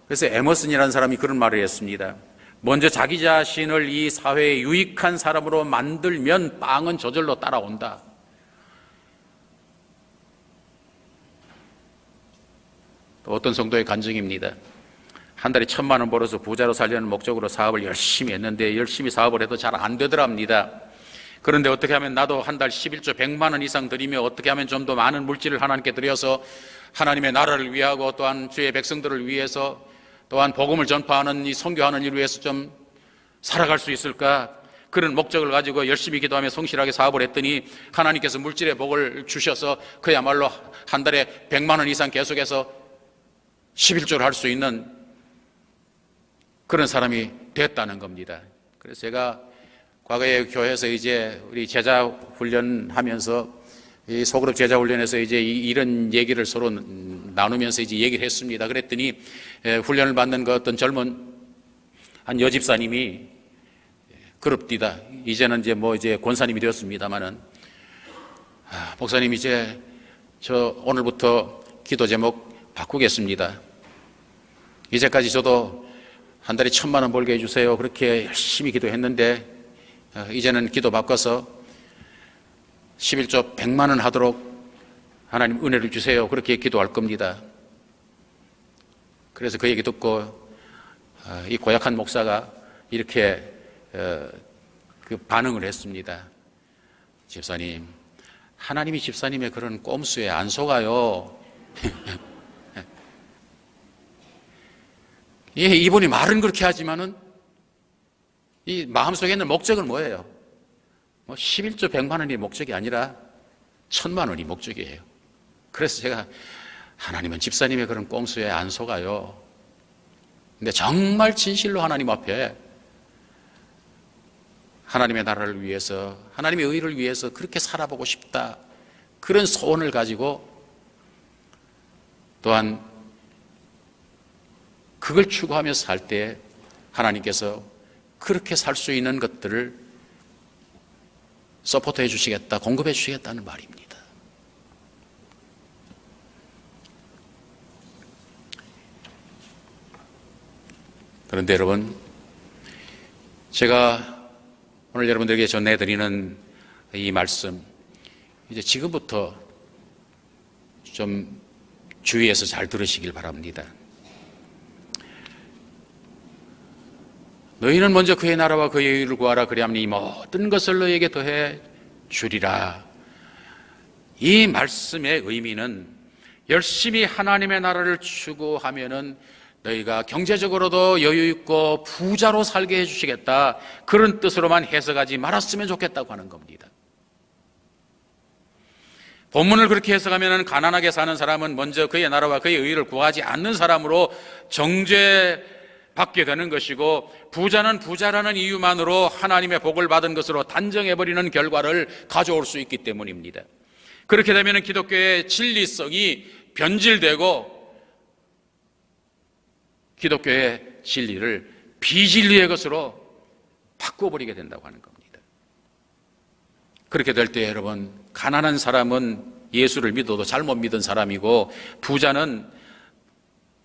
그래서 에머슨이라는 사람이 그런 말을 했습니다. 먼저 자기 자신을 이 사회에 유익한 사람으로 만들면 빵은 저절로 따라온다. 또 어떤 성도의 간증입니다. 한 달에 1,000만 원 벌어서 부자로 살려는 목적으로 사업을 열심히 했는데 열심히 사업을 해도 잘 안 되더랍니다. 그런데 어떻게 하면 나도 한 달 11조 100만 원 이상 드리며 어떻게 하면 좀 더 많은 물질을 하나님께 드려서 하나님의 나라를 위하고 또한 주의 백성들을 위해서 또한 복음을 전파하는 이 선교하는 일을 위해서 좀 살아갈 수 있을까? 그런 목적을 가지고 열심히 기도하며 성실하게 사업을 했더니 하나님께서 물질의 복을 주셔서 그야말로 한 달에 100만 원 이상 계속해서 11조를 할 수 있는 그런 사람이 됐다는 겁니다. 그래서 제가 과거에 교회에서 이제 우리 제자 훈련하면서 이 소그룹 제자 훈련에서 이제 이런 얘기를 서로 나누면서 이제 얘기를 했습니다. 그랬더니 훈련을 받는 그 어떤 젊은 한 여집사님이 그럽디다. 이제는 이제 권사님이 되었습니다만은, 목사님 이제 저 오늘부터 기도 제목 바꾸겠습니다. 이제까지 저도 한 달에 1,000만 원 벌게 해주세요. 그렇게 열심히 기도했는데 이제는 기도 바꿔서 11조 100만 원 하도록 하나님 은혜를 주세요. 그렇게 기도할 겁니다. 그래서 그 얘기 듣고 이 고약한 목사가 이렇게 그 반응을 했습니다. 집사님, 하나님이 집사님의 그런 꼼수에 안 속아요. 예, 이분이 말은 그렇게 하지만은 이 마음속에 있는 목적은 뭐예요? 11조 100만 원이 목적이 아니라 1,000만 원이 목적이에요. 그래서 제가 하나님은 집사님의 그런 꼼수에 안 속아요. 근데 정말 진실로 하나님 앞에 하나님의 나라를 위해서, 하나님의 의를 위해서 그렇게 살아보고 싶다, 그런 소원을 가지고 또한 그걸 추구하며 살 때 하나님께서 그렇게 살 수 있는 것들을 서포트해 주시겠다, 공급해 주시겠다는 말입니다. 그런데 여러분, 제가 오늘 여러분들에게 전해드리는 이 말씀, 이제 지금부터 좀 주의해서 잘 들으시길 바랍니다. 너희는 먼저 그의 나라와 그의 의를 구하라. 그리하면 이 모든 것을 너희에게 더해 주리라. 이 말씀의 의미는 열심히 하나님의 나라를 추구하면은 너희가 경제적으로도 여유 있고 부자로 살게 해주시겠다, 그런 뜻으로만 해석하지 말았으면 좋겠다고 하는 겁니다. 본문을 그렇게 해석하면 가난하게 사는 사람은 먼저 그의 나라와 그의 의를 구하지 않는 사람으로 정죄받게 되는 것이고, 부자는 부자라는 이유만으로 하나님의 복을 받은 것으로 단정해버리는 결과를 가져올 수 있기 때문입니다. 그렇게 되면 기독교의 진리성이 변질되고 기독교의 진리를 비진리의 것으로 바꿔버리게 된다고 하는 겁니다. 그렇게 될 때 여러분, 가난한 사람은 예수를 믿어도 잘못 믿은 사람이고 부자는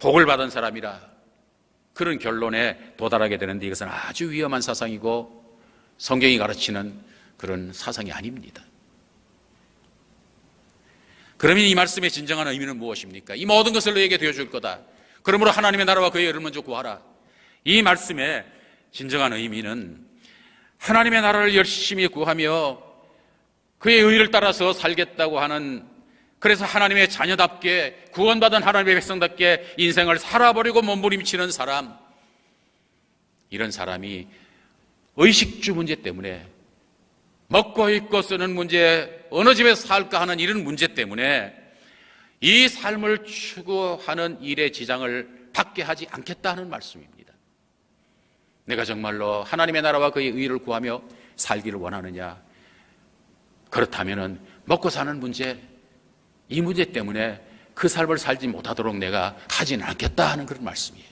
복을 받은 사람이라, 그런 결론에 도달하게 되는데, 이것은 아주 위험한 사상이고 성경이 가르치는 그런 사상이 아닙니다. 그러면 이 말씀의 진정한 의미는 무엇입니까? 이 모든 것을 너에게 되어줄 거다, 그러므로 하나님의 나라와 그의 의를 먼저 구하라. 이 말씀의 진정한 의미는 하나님의 나라를 열심히 구하며 그의 의를 따라서 살겠다고 하는, 그래서 하나님의 자녀답게 구원받은 하나님의 백성답게 인생을 살아버리고 몸부림치는 사람, 이런 사람이 의식주 문제 때문에, 먹고 입고 쓰는 문제, 어느 집에서 살까 하는 이런 문제 때문에 이 삶을 추구하는 일에 지장을 받게 하지 않겠다는 말씀입니다. 내가 정말로 하나님의 나라와 그의 의를 구하며 살기를 원하느냐? 그렇다면 먹고 사는 문제, 이 문제 때문에 그 삶을 살지 못하도록 내가 하지는 않겠다 하는 그런 말씀이에요.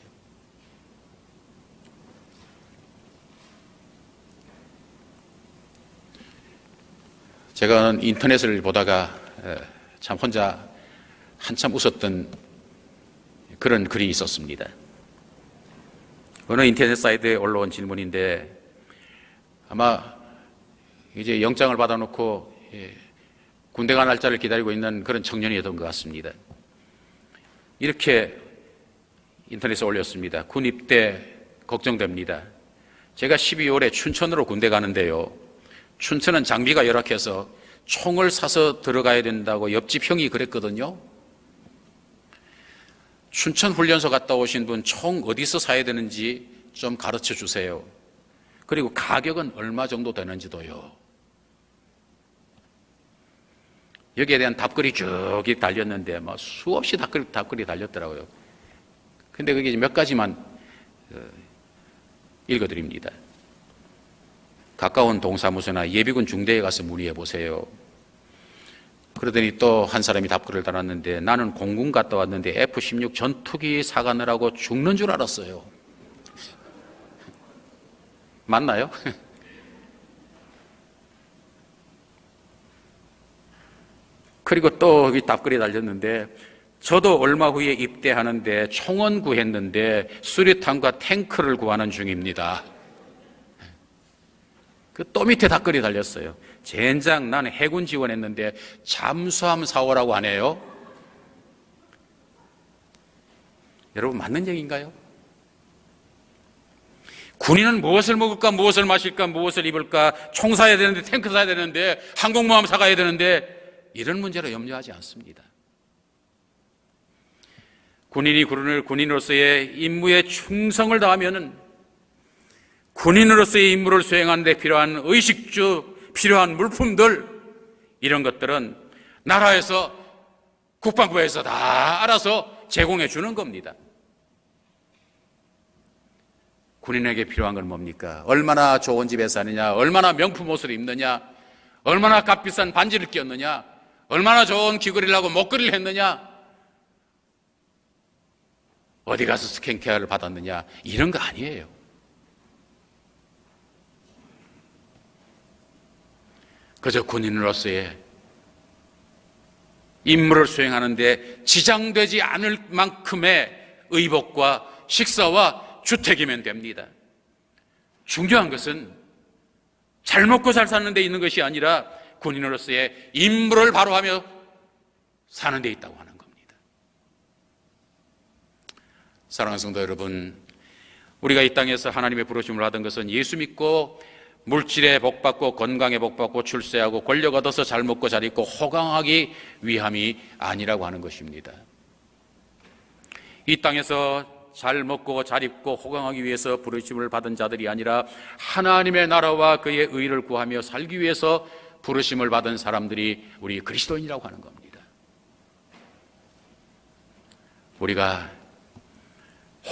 제가 인터넷을 보다가 참 혼자 한참 웃었던 그런 글이 있었습니다. 어느 인터넷 사이트에 올라온 질문인데, 아마 이제 영장을 받아놓고 군대 갈 날짜를 기다리고 있는 그런 청년이었던 것 같습니다. 이렇게 인터넷에 올렸습니다. 군 입대 걱정됩니다. 제가 12월에 춘천으로 군대 가는데요, 춘천은 장비가 열악해서 총을 사서 들어가야 된다고 옆집 형이 그랬거든요. 춘천 훈련소 갔다 오신 분 총 어디서 사야 되는지 좀 가르쳐 주세요. 그리고 가격은 얼마 정도 되는지도요. 여기에 대한 답글이 쭉 달렸는데 수없이 답글이 달렸더라고요. 근데 그게 몇 가지만 읽어드립니다. 가까운 동사무소나 예비군 중대에 가서 문의해 보세요. 그러더니 또 한 사람이 답글을 달았는데, 나는 공군 갔다 왔는데 F-16 전투기 사가느라고 죽는 줄 알았어요. 맞나요? 그리고 또 답글이 달렸는데, 저도 얼마 후에 입대하는데 총은 구했는데 수류탄과 탱크를 구하는 중입니다. 또 밑에 답글이 달렸어요. 젠장, 나는 해군 지원했는데 잠수함 사오라고 하네요. 여러분, 맞는 얘기인가요? 군인은 무엇을 먹을까, 무엇을 마실까, 무엇을 입을까, 총 사야 되는데, 탱크 사야 되는데, 항공모함 사가야 되는데, 이런 문제로 염려하지 않습니다. 군인이 군인으로서의 임무에 충성을 다하면은, 군인으로서의 임무를 수행하는 데 필요한 의식주, 필요한 물품들, 이런 것들은 나라에서, 국방부에서 다 알아서 제공해 주는 겁니다. 군인에게 필요한 건 뭡니까? 얼마나 좋은 집에 사느냐, 얼마나 명품 옷을 입느냐, 얼마나 값비싼 반지를 꼈느냐, 얼마나 좋은 귀걸이를 하고 목걸이를 했느냐, 어디 가서 스킨케어를 받았느냐, 이런 거 아니에요. 그저 군인으로서의 임무를 수행하는 데 지장되지 않을 만큼의 의복과 식사와 주택이면 됩니다. 중요한 것은 잘 먹고 잘 사는 데 있는 것이 아니라 군인으로서의 임무를 바로 하며 사는 데 있다고 하는 겁니다. 사랑하는 성도 여러분, 우리가 이 땅에서 하나님의 부르심을 받은 것은 예수 믿고 물질에 복받고 건강에 복받고 출세하고 권력 얻어서 잘 먹고 잘 입고 호강하기 위함이 아니라고 하는 것입니다. 이 땅에서 잘 먹고 잘 입고 호강하기 위해서 부르심을 받은 자들이 아니라 하나님의 나라와 그의 의를 구하며 살기 위해서 부르심을 받은 사람들이 우리 그리스도인이라고 하는 겁니다. 우리가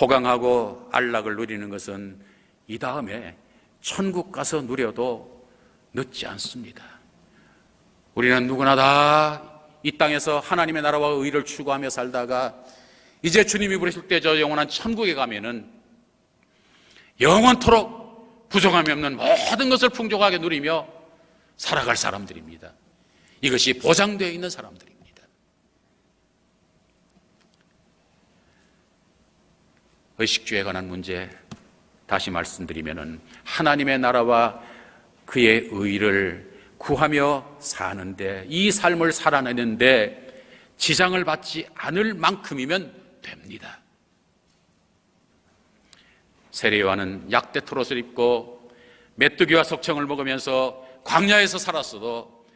호강하고 안락을 누리는 것은 이 다음에 천국 가서 누려도 늦지 않습니다. 우리는 누구나 다 이 땅에서 하나님의 나라와 의를 추구하며 살다가 이제 주님이 부르실 때 저 영원한 천국에 가면은 영원토록 부족함이 없는 모든 것을 풍족하게 누리며 살아갈 사람들입니다. 이것이 보장되어 있는 사람들입니다. 의식주에 관한 문제 다시 말씀드리면은 하나님의 나라와 그의 의를 구하며 사는데, 이 삶을 살아내는데 지장을 받지 않을 만큼이면 됩니다. 세례요한은 약대 트롯을 입고 메뚜기와 석청을 먹으면서 광야에서 살았어도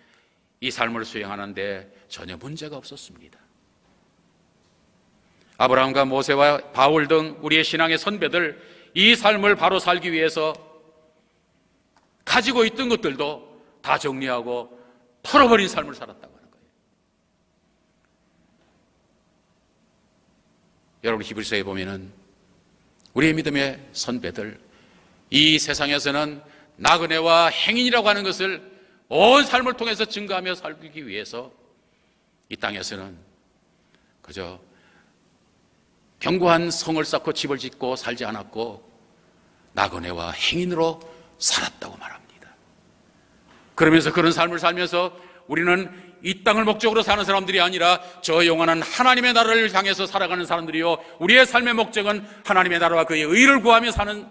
이 삶을 수행하는데 전혀 문제가 없었습니다. 아브라함과 모세와 바울 등 우리의 신앙의 선배들, 이 삶을 바로 살기 위해서 가지고 있던 것들도 다 정리하고 털어버린 삶을 살았다고 하는 거예요. 여러분, 히브리서에 보면은 우리의 믿음의 선배들, 이 세상에서는 나그네와 행인이라고 하는 것을 온 삶을 통해서 증거하며 살기 위해서 이 땅에서는 그저 견고한 성을 쌓고 집을 짓고 살지 않았고 나그네와 행인으로 살았다고 말합니다. 그러면서 그런 삶을 살면서 우리는 이 땅을 목적으로 사는 사람들이 아니라 저 영원한 하나님의 나라를 향해서 살아가는 사람들이요, 우리의 삶의 목적은 하나님의 나라와 그의 의를 구하며 사는,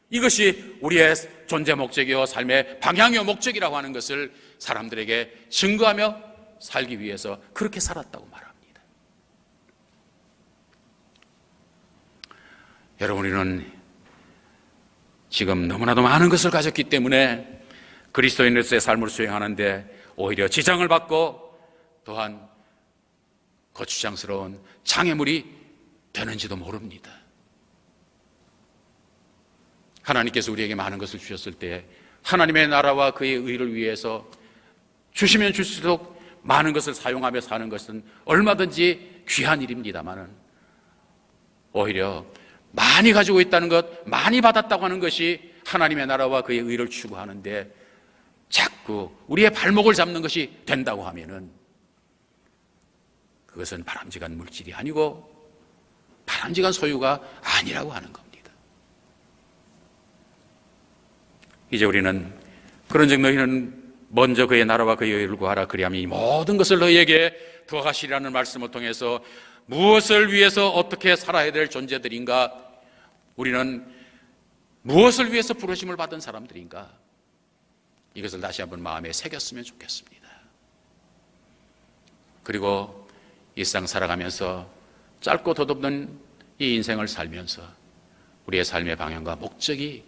이것이 우리의 존재 목적이요 삶의 방향이요 목적이라고 하는 것을 사람들에게 증거하며 살기 위해서 그렇게 살았다고 말합니다. 여러분, 우리는 지금 너무나도 많은 것을 가졌기 때문에 그리스도인으로서의 삶을 수행하는데 오히려 지장을 받고 또한 거추장스러운 장애물이 되는지도 모릅니다. 하나님께서 우리에게 많은 것을 주셨을 때 하나님의 나라와 그의 의를 위해서 주시면 줄수록 많은 것을 사용하며 사는 것은 얼마든지 귀한 일입니다만은 오히려 많이 가지고 있다는 것, 많이 받았다고 하는 것이 하나님의 나라와 그의 의를 추구하는데 자꾸 우리의 발목을 잡는 것이 된다고 하면은 그것은 바람직한 물질이 아니고 바람직한 소유가 아니라고 하는 겁니다. 이제 우리는 그런즉 너희는 먼저 그의 나라와 그의 의를 구하라, 그리하면 이 모든 것을 너희에게 더하시리라는 말씀을 통해서 무엇을 위해서 어떻게 살아야 될 존재들인가, 우리는 무엇을 위해서 부르심을 받은 사람들인가, 이것을 다시 한번 마음에 새겼으면 좋겠습니다. 그리고 일상 살아가면서 짧고 덧없는 이 인생을 살면서 우리의 삶의 방향과 목적이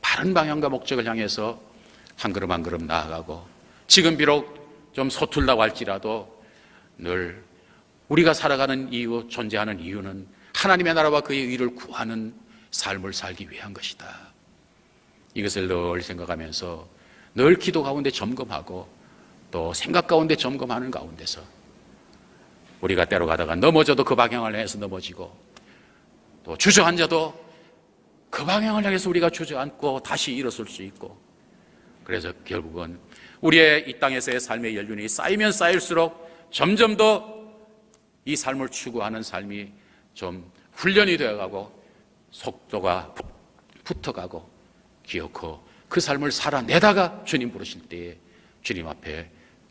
바른 방향과 목적을 향해서 한 걸음 한 걸음 나아가고, 지금 비록 좀 서툴다고 할지라도 늘 우리가 살아가는 이유, 존재하는 이유는 하나님의 나라와 그의 의를 구하는 삶을 살기 위한 것이다. 이것을 늘 생각하면서 늘 기도 가운데 점검하고 또 생각 가운데 점검하는 가운데서 우리가 때로 가다가 넘어져도 그 방향을 향해서 넘어지고, 또 주저앉아도 그 방향을 향해서 우리가 주저앉고 다시 일어설 수 있고, 그래서 결국은 우리의 이 땅에서의 삶의 연륜이 쌓이면 쌓일수록 점점 더 이 삶을 추구하는 삶이 좀 훈련이 되어가고 속도가 붙어가고 기어코 그 삶을 살아내다가 주님 부르실 때에 주님 앞에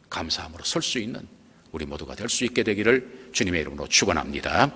감사함으로 설 수 있는 우리 모두가 될 수 있게 되기를 주님의 이름으로 축원합니다.